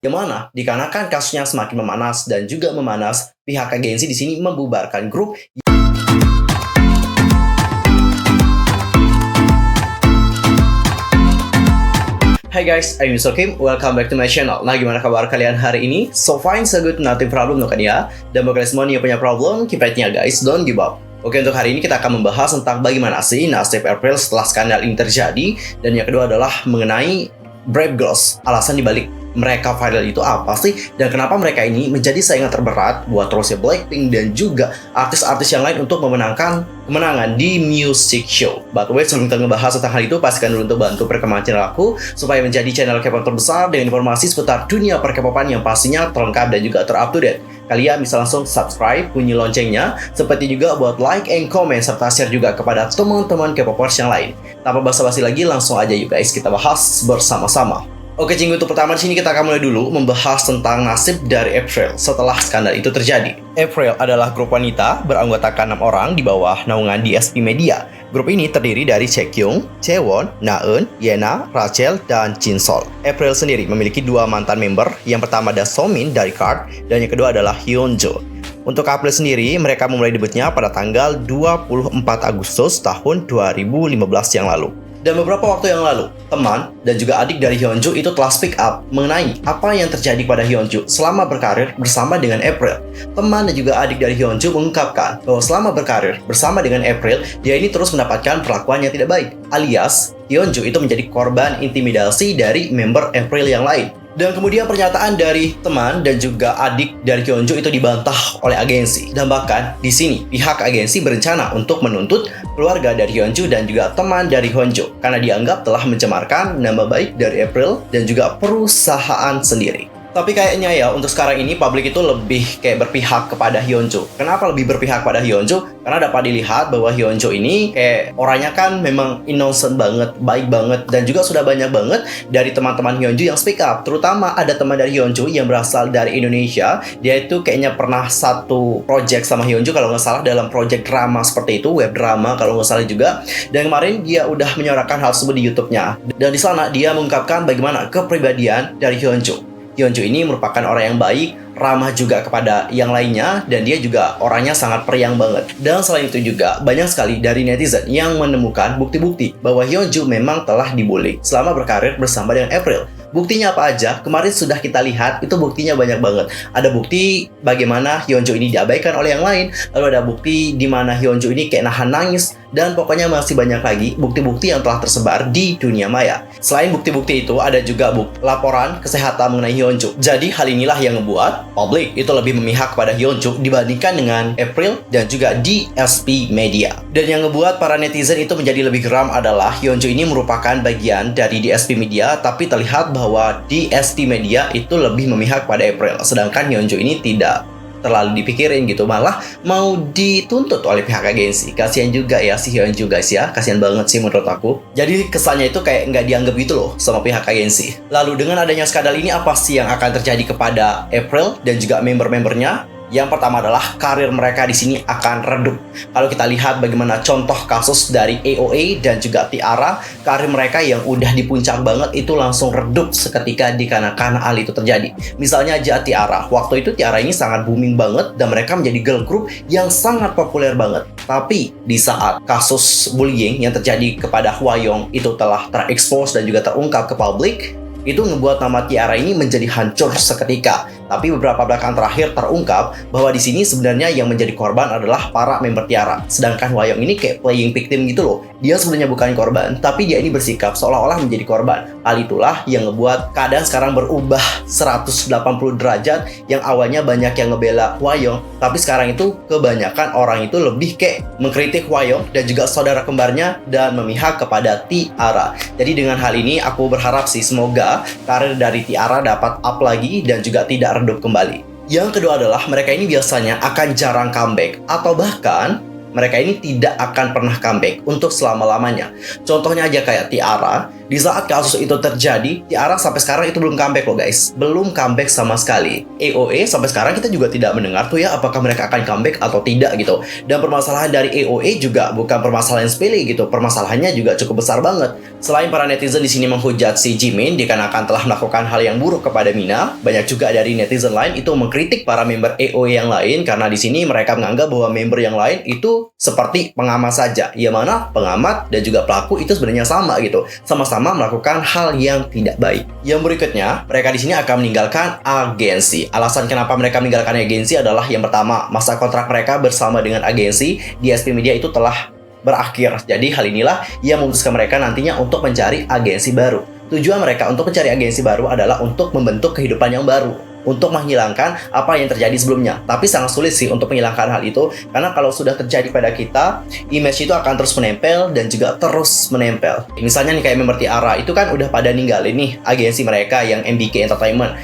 Yang mana dikarenakan kasusnya semakin memanas dan juga memanas, pihak agensi di sini membubarkan grup. Hai guys, I'm Mr. Kim. Welcome back to my channel. Nah, gimana kabar kalian hari ini? So fine, so good, nothing problem, no kan ya? Dan bagi kalian semua nih yang punya problem, keep fighting ya guys, don't give up. Oke, untuk hari ini kita akan membahas tentang bagaimana sih nasib April setelah skandal ini terjadi. Dan yang kedua adalah mengenai Brave Girls. Alasan dibalik mereka viral itu apa sih? Dan kenapa mereka ini menjadi saingan terberat buat terusnya Blackpink dan juga artis-artis yang lain untuk memenangkan kemenangan di music show. But wait, sebelum kita ngebahas tentang hal itu, pastikan dulu untuk bantu perkembangan channel aku supaya menjadi channel K-pop terbesar dengan informasi seputar dunia per-K-popan yang pastinya terlengkap dan juga ter-up-to-date. Kalian bisa langsung subscribe, bunyi loncengnya, seperti juga buat like and comment serta share juga kepada teman-teman K-popers yang lain. Tanpa basa-basi lagi, langsung aja yuk guys kita bahas bersama-sama. Oke, Cinggu, untuk pertama di sini kita akan mulai dulu membahas tentang nasib dari April setelah skandal itu terjadi. April adalah grup wanita beranggotakan 6 orang di bawah naungan DSP Media. Grup ini terdiri dari Chaekyung, Chaewon, Naeun, Yena, Rachel, dan Jinsol. April sendiri memiliki 2 mantan member. Yang pertama ada Somin dari KART dan yang kedua adalah Hyunjo. Untuk April sendiri, mereka memulai debutnya pada tanggal 24 Agustus tahun 2015 yang lalu. Dan beberapa waktu yang lalu, teman dan juga adik dari Hyunjo itu telah speak up mengenai apa yang terjadi pada Hyunjo selama berkarir bersama dengan April. Teman dan juga adik dari Hyunjo mengungkapkan bahwa selama berkarir bersama dengan April, dia ini terus mendapatkan perlakuan yang tidak baik. Alias, Hyunjo itu menjadi korban intimidasi dari member April yang lain. Dan kemudian pernyataan dari teman dan juga adik dari Hyunjo itu dibantah oleh agensi. Dan bahkan di sini pihak agensi berencana untuk menuntut keluarga dari Hyunjo dan juga teman dari Hyunjo karena dianggap telah mencemarkan nama baik dari April dan juga perusahaan sendiri. Tapi kayaknya ya untuk sekarang ini publik itu lebih kayak berpihak kepada Hyunjo. Kenapa lebih berpihak pada Hyunjo? Karena dapat dilihat bahwa Hyunjo ini kayak orangnya kan memang innocent banget, baik banget, dan juga sudah banyak banget dari teman-teman Hyunjo yang speak up. Terutama ada teman dari Hyunjo yang berasal dari Indonesia. Dia itu kayaknya pernah satu project sama Hyunjo kalau nggak salah dalam project drama seperti itu, web drama kalau nggak salah juga. Dan kemarin dia udah menyuarakan hal tersebut di YouTube-nya. Dan di sana dia mengungkapkan bagaimana kepribadian dari Hyunjo. Hyunjo ini merupakan orang yang baik, ramah juga kepada yang lainnya, dan dia juga orangnya sangat periang banget. Dan selain itu juga, banyak sekali dari netizen yang menemukan bukti-bukti bahwa Hyunjo memang telah dibully selama berkarir bersama dengan April. Buktinya apa aja? Kemarin sudah kita lihat, itu buktinya banyak banget. Ada bukti bagaimana Hyunjo ini diabaikan oleh yang lain, lalu ada bukti di mana Hyunjo ini kayak nahan nangis, dan pokoknya masih banyak lagi bukti-bukti yang telah tersebar di dunia maya. Selain bukti-bukti itu, ada juga laporan kesehatan mengenai Hyunjo. Jadi hal inilah yang membuat publik itu lebih memihak kepada Hyunjo dibandingkan dengan April dan juga DSP Media. Dan yang ngebuat para netizen itu menjadi lebih geram adalah Hyunjo ini merupakan bagian dari DSP Media, tapi terlihat bahwa DSP Media itu lebih memihak pada April, sedangkan Hyunjo ini tidak terlalu dipikirin gitu, malah mau dituntut oleh pihak agensi. Kasian juga ya si Hyunjo guys ya, kasian banget sih menurut aku. Jadi kesannya itu kayak nggak dianggap gitu loh sama pihak agensi. Lalu dengan adanya skandal ini, apa sih yang akan terjadi kepada April dan juga member-membernya? Yang pertama adalah karir mereka di sini akan redup. Kalau kita lihat bagaimana contoh kasus dari AOA dan juga T-ara, karir mereka yang udah di puncak banget itu langsung redup seketika dikarenakan hal itu terjadi. Misalnya aja T-ara, waktu itu T-ara ini sangat booming banget dan mereka menjadi girl group yang sangat populer banget. Tapi di saat kasus bullying yang terjadi kepada Hwayong itu telah terekspos dan juga terungkap ke publik, itu ngebuat nama T-ara ini menjadi hancur seketika. Tapi beberapa belakangan terakhir terungkap bahwa di sini sebenarnya yang menjadi korban adalah para member T-ara. Sedangkan Hwayong ini kayak playing victim gitu loh. Dia sebenarnya bukan korban, tapi dia ini bersikap seolah-olah menjadi korban. Hal itulah yang ngebuat keadaan sekarang berubah 180 derajat. Yang awalnya banyak yang ngebela Hwayong, tapi sekarang itu kebanyakan orang itu lebih kayak mengkritik Hwayong dan juga saudara kembarnya dan memihak kepada T-ara. Jadi dengan hal ini aku berharap sih semoga karir dari T-ara dapat up lagi dan juga tidak redup kembali. Yang kedua adalah mereka ini biasanya akan jarang comeback atau bahkan mereka ini tidak akan pernah comeback untuk selama-lamanya. Contohnya aja kayak T-ara. Di saat kasus itu terjadi, T-ara sampai sekarang itu belum comeback loh guys. Belum comeback sama sekali. AOA sampai sekarang kita juga tidak mendengar tuh ya apakah mereka akan comeback atau tidak gitu. Dan permasalahan dari AOA juga bukan permasalahan sepele gitu. Permasalahannya juga cukup besar banget. Selain para netizen di sini menghujat si Jimin dikarenakan telah melakukan hal yang buruk kepada Mina, banyak juga dari netizen lain itu mengkritik para member AOA yang lain karena di sini mereka menganggap bahwa member yang lain itu seperti pengamat saja. Yang mana pengamat dan juga pelaku itu sebenarnya sama gitu. Sama-sama melakukan hal yang tidak baik. Yang berikutnya, mereka di sini akan meninggalkan agensi. Alasan kenapa mereka meninggalkan agensi adalah yang pertama, masa kontrak mereka bersama dengan agensi di SP Media itu telah berakhir. Jadi hal inilah yang memutuskan mereka nantinya untuk mencari agensi baru. Tujuan mereka untuk mencari agensi baru adalah untuk membentuk kehidupan yang baru, untuk menghilangkan apa yang terjadi sebelumnya. Tapi sangat sulit sih untuk menghilangkan hal itu, karena kalau sudah terjadi pada kita, image itu akan terus menempel dan juga terus menempel. Misalnya nih kayak member T-ara itu kan udah pada ninggalin nih agensi mereka yang MBK Entertainment.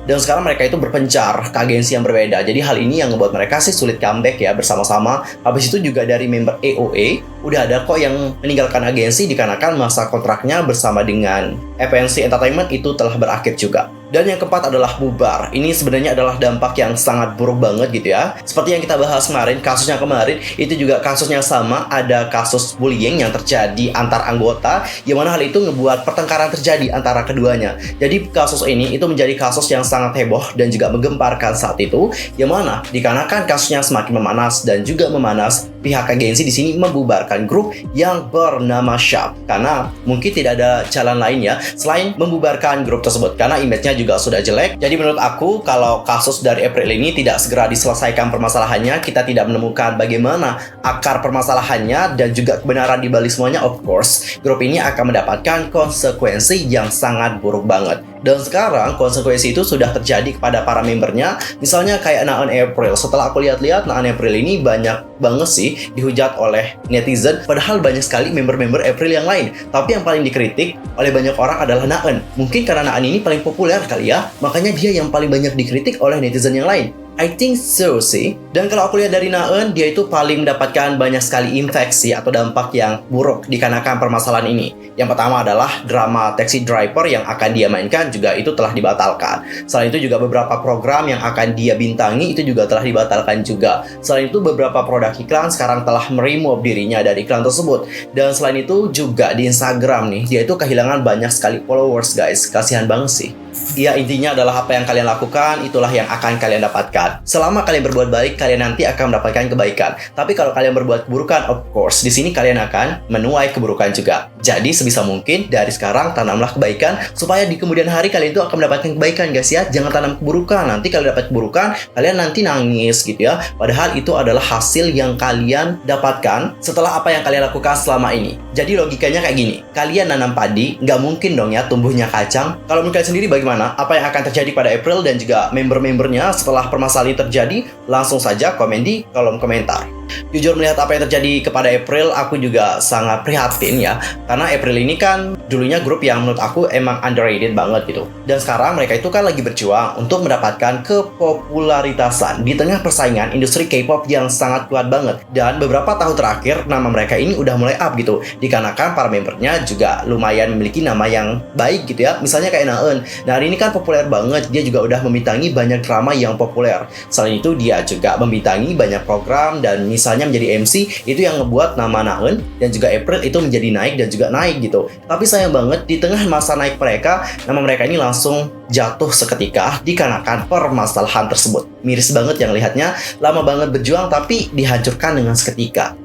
Dan sekarang mereka itu berpencar ke agensi yang berbeda. Jadi hal ini yang membuat mereka sih sulit comeback ya bersama-sama. Habis itu juga dari member AOA, udah ada kok yang meninggalkan agensi dikarenakan masa kontraknya bersama dengan FNC Entertainment itu telah berakhir juga. Dan yang keempat adalah bubar. Ini sebenarnya adalah dampak yang sangat buruk banget gitu ya. Seperti yang kita bahas kemarin, kasusnya kemarin itu juga kasusnya sama. Ada kasus bullying yang terjadi antar anggota, yang mana hal itu ngebuat pertengkaran terjadi antara keduanya. Jadi kasus ini itu menjadi kasus yang sangat heboh dan juga menggemparkan saat itu, yang mana dikarenakan kasusnya semakin memanas dan juga memanas, pihak agensi di sini membubarkan grup yang bernama Shop karena mungkin tidak ada jalan lainnya selain membubarkan grup tersebut karena image-nya juga sudah jelek. Jadi menurut aku kalau kasus dari April ini tidak segera diselesaikan permasalahannya, kita tidak menemukan bagaimana akar permasalahannya dan juga kebenaran di balik semuanya, of course grup ini akan mendapatkan konsekuensi yang sangat buruk banget. Dan sekarang konsekuensi itu sudah terjadi kepada para membernya. Misalnya kayak Naeun April. Setelah aku lihat-lihat, Naeun April ini banyak banget sih dihujat oleh netizen. Padahal banyak sekali member-member April yang lain. Tapi yang paling dikritik oleh banyak orang adalah Naeun. Mungkin karena Naeun ini paling populer kali ya. Makanya dia yang paling banyak dikritik oleh netizen yang lain. I think so sih. Dan kalau aku lihat dari Naeun, dia itu paling mendapatkan banyak sekali infeksi atau dampak yang buruk dikarenakan permasalahan ini. Yang pertama adalah drama Taxi Driver yang akan dia mainkan juga itu telah dibatalkan. Selain itu juga beberapa program yang akan dia bintangi itu juga telah dibatalkan juga. Selain itu beberapa produk iklan sekarang telah meremove dirinya dari iklan tersebut. Dan selain itu juga di Instagram nih, dia itu kehilangan banyak sekali followers guys. Kasihan banget sih. Ya intinya adalah apa yang kalian lakukan, itulah yang akan kalian dapatkan. Selama kalian berbuat baik, kalian nanti akan mendapatkan kebaikan. Tapi kalau kalian berbuat keburukan, of course, di sini kalian akan menuai keburukan juga. Jadi sebisa mungkin dari sekarang tanamlah kebaikan supaya di kemudian hari kalian itu akan mendapatkan kebaikan guys ya. Jangan tanam keburukan. Nanti kalau dapat keburukan, kalian nanti nangis gitu ya. Padahal itu adalah hasil yang kalian dapatkan setelah apa yang kalian lakukan selama ini. Jadi logikanya kayak gini. Kalian nanam padi, nggak mungkin dong ya tumbuhnya kacang. Kalau menurut kalian sendiri bagaimana? Apa yang akan terjadi pada April dan juga member-membernya setelah permasalahan terjadi? Langsung saja komen di kolom komentar. Jujur melihat apa yang terjadi kepada April, aku juga sangat prihatin ya. Karena April ini kan dulunya grup yang menurut aku emang underrated banget gitu. Dan sekarang mereka itu kan lagi berjuang untuk mendapatkan kepopularitasan di tengah persaingan industri K-pop yang sangat kuat banget. Dan beberapa tahun terakhir nama mereka ini udah mulai up gitu. Dikarenakan para membernya juga lumayan memiliki nama yang baik gitu ya. Misalnya kayak Naeun. Nah hari ini kan populer banget. Dia juga udah membintangi banyak drama yang populer. Selain itu dia juga membintangi banyak program dan misalnya menjadi MC, itu yang ngebuat nama Naeun dan juga April itu menjadi naik dan juga naik gitu. Tapi sayang banget di tengah masa naik mereka, nama mereka ini langsung jatuh seketika dikarenakan permasalahan tersebut. Miris banget yang lihatnya, lama banget berjuang tapi dihancurkan dengan seketika.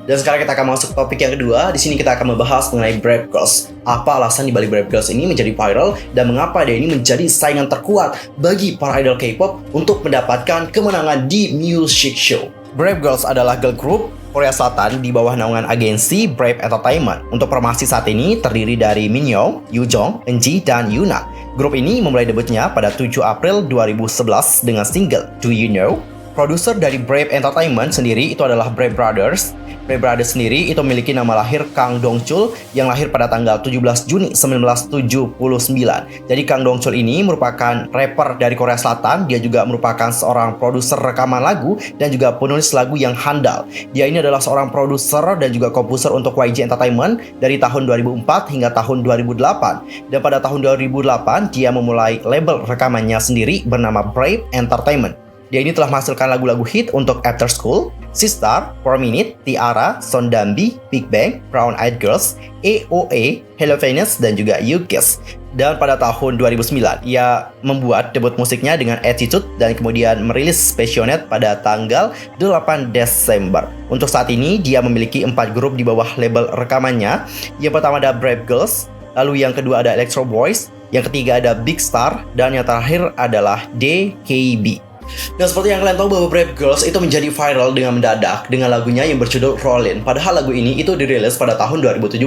Dan sekarang kita akan masuk topik yang kedua. Di sini kita akan membahas mengenai Brave Girls. Apa alasan di balik Brave Girls ini menjadi viral dan mengapa dia ini menjadi saingan terkuat bagi para idol K-pop untuk mendapatkan kemenangan di music show. Brave Girls adalah girl group Korea Selatan di bawah naungan agensi Brave Entertainment. Untuk formasi saat ini terdiri dari Minyoung, Yoojong, Eunji, dan Yuna. Grup ini memulai debutnya pada 7 April 2011 dengan single Do You Know? Produser dari Brave Entertainment sendiri itu adalah Brave Brothers. Brave Brothers sendiri itu memiliki nama lahir Kang Dongchul yang lahir pada tanggal 17 Juni 1979. Jadi Kang Dongchul ini merupakan rapper dari Korea Selatan. Dia juga merupakan seorang produser rekaman lagu dan juga penulis lagu yang handal. Dia ini adalah seorang produser dan juga komposer untuk YG Entertainment dari tahun 2004 hingga tahun 2008. Dan pada tahun 2008 dia memulai label rekamannya sendiri bernama Brave Entertainment. Dia ini telah menghasilkan lagu-lagu hit untuk After School, Sistar, 4 Minute, Tiara, Sondambi, Big Bang, Brown Eyed Girls, AOA, Hello Venus, dan juga You Kiss. Dan pada tahun 2009, ia membuat debut musiknya dengan Attitude dan kemudian merilis Passionate pada tanggal 8 Desember. Untuk saat ini, dia memiliki 4 grup di bawah label rekamannya. Yang pertama ada Brave Girls, lalu yang kedua ada Electro Boys, yang ketiga ada Big Star, dan yang terakhir adalah DKB. Dan seperti yang kalian tahu bahwa Brave Girls itu menjadi viral dengan mendadak dengan lagunya yang berjudul Rollin. Padahal lagu ini itu dirilis pada tahun 2017.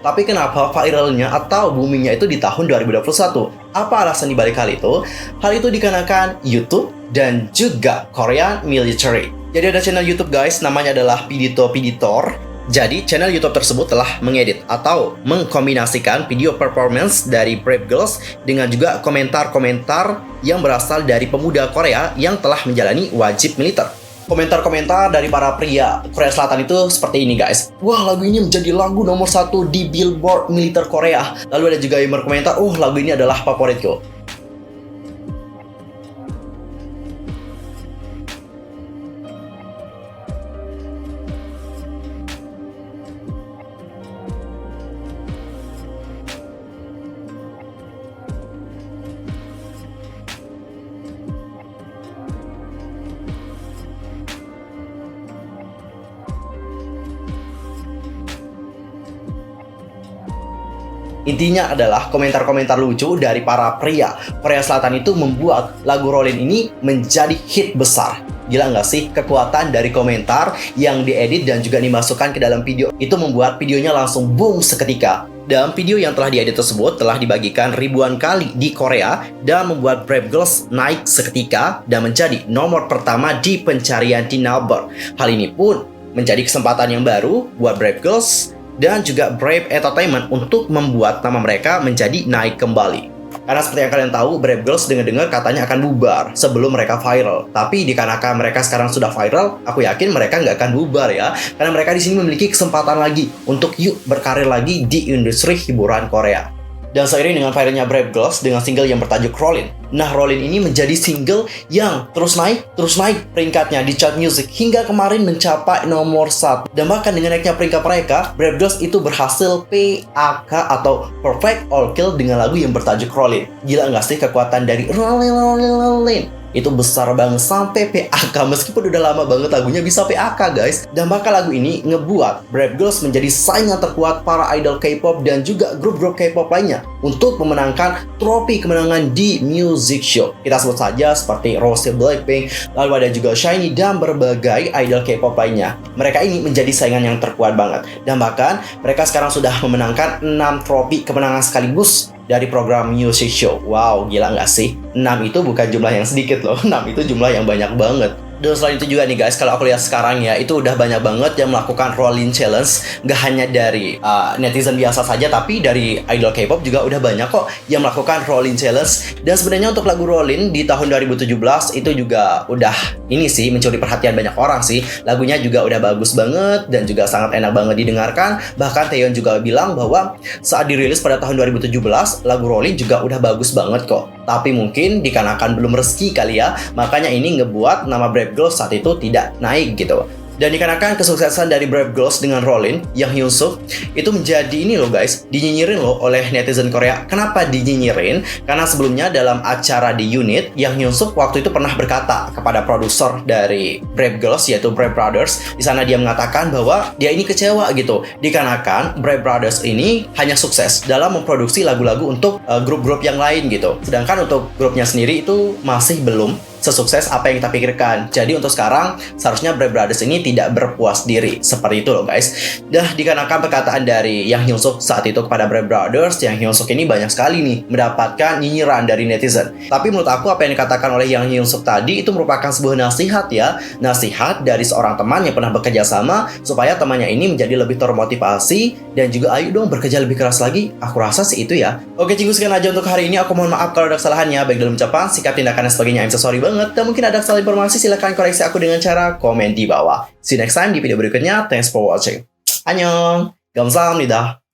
Tapi kenapa viralnya atau boomingnya itu di tahun 2021? Apa alasan dibalik hal itu? Hal itu dikarenakan YouTube dan juga Korean Military. Jadi ada channel YouTube guys, namanya adalah Pidito Piditor. Jadi, channel YouTube tersebut telah mengedit atau mengkombinasikan video performance dari Brave Girls dengan juga komentar-komentar yang berasal dari pemuda Korea yang telah menjalani wajib militer. Komentar-komentar dari para pria Korea Selatan itu seperti ini guys. Wah, lagu ini menjadi lagu nomor 1 di Billboard militer Korea. Lalu ada juga yang berkomentar, lagu ini adalah favoritku. Intinya adalah komentar-komentar lucu dari para pria Korea Selatan itu membuat lagu Rollin ini menjadi hit besar. Gila nggak sih kekuatan dari komentar yang diedit dan juga dimasukkan ke dalam video itu membuat videonya langsung boom seketika. Dan video yang telah diedit tersebut telah dibagikan ribuan kali di Korea dan membuat Brave Girls naik seketika dan menjadi nomor pertama di pencarian di Naver. Hal ini pun menjadi kesempatan yang baru buat Brave Girls dan juga Brave Entertainment untuk membuat nama mereka menjadi naik kembali. Karena seperti yang kalian tahu, Brave Girls dengar-dengar katanya akan bubar sebelum mereka viral. Tapi dikarenakan mereka sekarang sudah viral, aku yakin mereka nggak akan bubar ya. Karena mereka di sini memiliki kesempatan lagi untuk yuk berkarir lagi di industri hiburan Korea. Dan seiring dengan viralnya Brave Girls dengan single yang bertajuk Rollin. Nah, Rollin ini menjadi single yang terus naik peringkatnya di chart music hingga kemarin mencapai nomor 1. Dan bahkan dengan naiknya peringkat mereka, Brave Girls itu berhasil PAK atau Perfect All Kill dengan lagu yang bertajuk Rollin. Gila nggak sih kekuatan dari Rollin? Itu besar banget sampai PAK, meskipun udah lama banget lagunya bisa PAK guys. Dan bahkan lagu ini ngebuat Brave Girls menjadi saingan terkuat para idol K-pop dan juga grup-grup K-pop lainnya untuk memenangkan trofi kemenangan di music show. Kita sebut saja seperti Rose, Blackpink, lalu ada juga SHINee dan berbagai idol K-pop lainnya. Mereka ini menjadi saingan yang terkuat banget. Dan bahkan mereka sekarang sudah memenangkan 6 trofi kemenangan sekaligus dari program music show. Wow, gila nggak sih? 6 itu bukan jumlah yang sedikit loh. 6 itu jumlah yang banyak banget. Dan selain itu juga nih guys, kalau aku lihat sekarang ya, itu udah banyak banget yang melakukan Rollin Challenge. Gak hanya dari netizen biasa saja, tapi dari idol K-pop juga udah banyak kok yang melakukan Rollin Challenge. Dan sebenarnya untuk lagu Rollin di tahun 2017 itu juga udah ini sih mencuri perhatian banyak orang sih. Lagunya juga udah bagus banget dan juga sangat enak banget didengarkan. Bahkan Taeyeon juga bilang bahwa saat dirilis pada tahun 2017, lagu Rollin juga udah bagus banget kok. Tapi mungkin dikarenakan belum rezeki kali ya, makanya ini ngebuat nama Brave Girls saat itu tidak naik gitu. Dan dikarenakan kesuksesan dari Brave Girls dengan Rollin, Yang Hyun Suk itu menjadi ini loh guys, dinyinyirin loh oleh netizen Korea. Kenapa dinyinyirin? Karena sebelumnya dalam acara di Unit, Yang Hyun Suk waktu itu pernah berkata kepada produser dari Brave Girls yaitu Brave Brothers. Di sana dia mengatakan bahwa dia ini kecewa gitu, dikarenakan Brave Brothers ini hanya sukses dalam memproduksi lagu-lagu untuk grup-grup yang lain gitu. Sedangkan untuk grupnya sendiri itu masih belum sesukses apa yang kita pikirkan. Jadi untuk sekarang, seharusnya Brave Brothers ini tidak berpuas diri. Seperti itu loh guys. Dah dikarenakan perkataan dari Yang Hyun Suk saat itu kepada Brave Brothers, Yang Hyun Suk ini banyak sekali nih mendapatkan nyinyiran dari netizen. Tapi menurut aku apa yang dikatakan oleh Yang Hyun Suk tadi itu merupakan sebuah nasihat ya. Nasihat dari seorang teman yang pernah bekerja sama supaya temannya ini menjadi lebih termotivasi dan juga ayo dong bekerja lebih keras lagi. Aku rasa sih itu ya. Oke, cinggu sekian aja untuk hari ini. Aku mohon maaf kalau ada kesalahannya baik dalam ucapan, sikap, tindakan dan sebagainya. I'm so sorry banget. Dan mungkin ada salah informasi, silahkan koreksi aku dengan cara komen di bawah. See you next time di video berikutnya. Thanks for watching. Annyeong. 감사합니다.